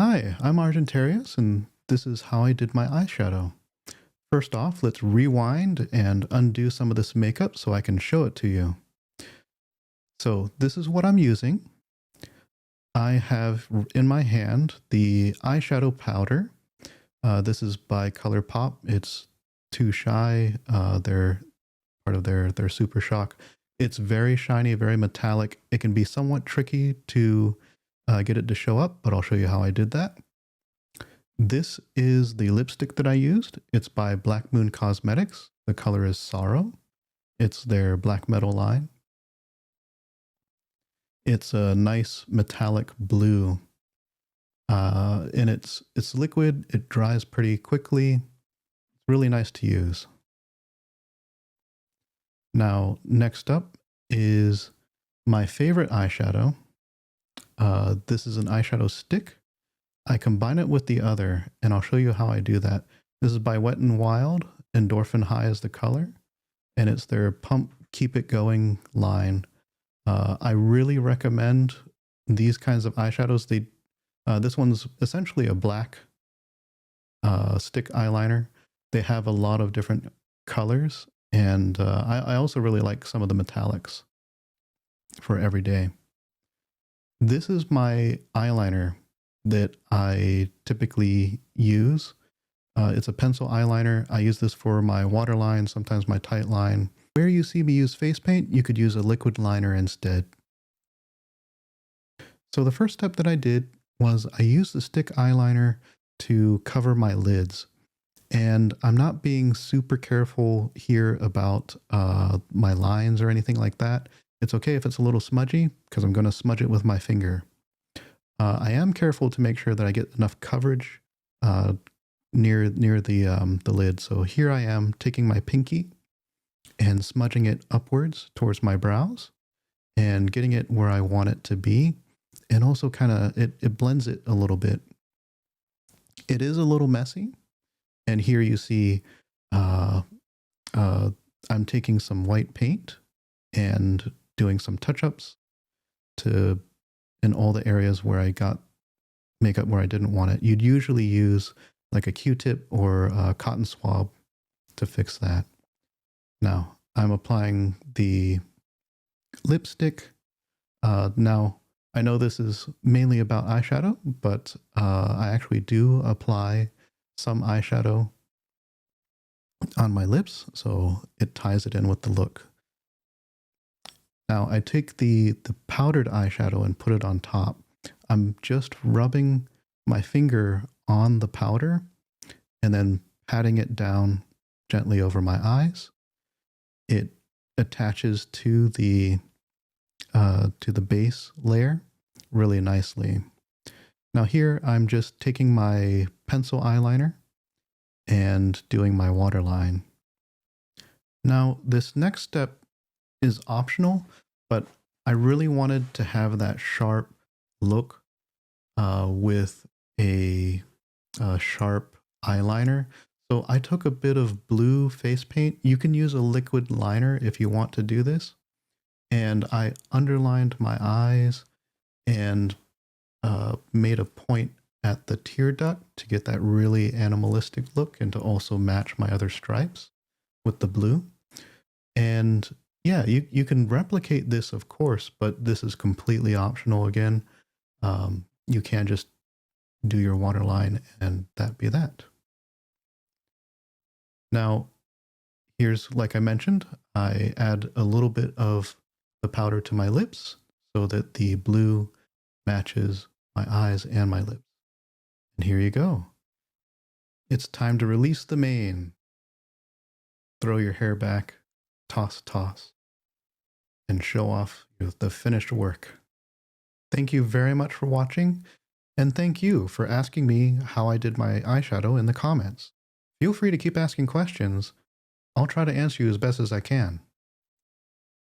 Hi, I'm Argentarius, and this is how I did my eyeshadow. First off, let's rewind and undo some of this makeup so I can show it to you. So this is what I'm using. I have in my hand the eyeshadow powder. This is by ColourPop. It's Too Shy. They're part of their Super Shock. It's very shiny, very metallic. It can be somewhat tricky to get it to show up, but I'll show you how I did that. This is the lipstick that I used. It's by Black Moon Cosmetics. The color is Sorrow. It's their black metal line. It's a nice metallic blue. And it's liquid. It dries pretty quickly. It's really nice to use. Now, next up is my favorite eyeshadow. This is an eyeshadow stick. I combine it with the other, and I'll show you how I do that. This is by Wet n Wild. Endorphin High is the color, and it's their Pump Keep It Going line. I really recommend these kinds of eyeshadows. This one's essentially a black stick eyeliner. They have a lot of different colors, and I also really like some of the metallics for everyday. This is my eyeliner that I typically use. It's a pencil eyeliner. I use this for my waterline, sometimes my tight line. Where you see me use face paint, you could use a liquid liner instead. So the first step that I did was I used the stick eyeliner to cover my lids. And I'm not being super careful here about my lines or anything like that. It's okay if it's a little smudgy because I'm going to smudge it with my finger. I am careful to make sure that I get enough coverage near the lid. So here I am taking my pinky and smudging it upwards towards my brows and getting it where I want it to be. And also kind of, it blends it a little bit. It is a little messy. And here you see I'm taking some white paint and doing some touch-ups in all the areas where I got makeup where I didn't want it. You'd usually use like a Q-tip or a cotton swab to fix that. Now I'm applying the lipstick. Now I know this is mainly about eyeshadow, but I actually do apply some eyeshadow on my lips, so it ties it in with the look. Now I take the powdered eyeshadow and put it on top. I'm just rubbing my finger on the powder and then patting it down gently over my eyes. It attaches to the base layer really nicely. Now here I'm just taking my pencil eyeliner and doing my waterline. Now this next step is optional, but I really wanted to have that sharp look with a sharp eyeliner. So I took a bit of blue face paint. You can use a liquid liner if you want to do this. And I underlined my eyes and made a point at the tear duct to get that really animalistic look and to also match my other stripes with the blue. And yeah, you can replicate this, of course, but this is completely optional again. You can just do your waterline and that be that. Now, here's, like I mentioned, I add a little bit of the powder to my lips so that the blue matches my eyes and my lips. And here you go. It's time to release the mane. Throw your hair back, toss, toss, and show off the finished work. Thank you very much for watching, and thank you for asking me how I did my eyeshadow in the comments. Feel free to keep asking questions. I'll try to answer you as best as I can.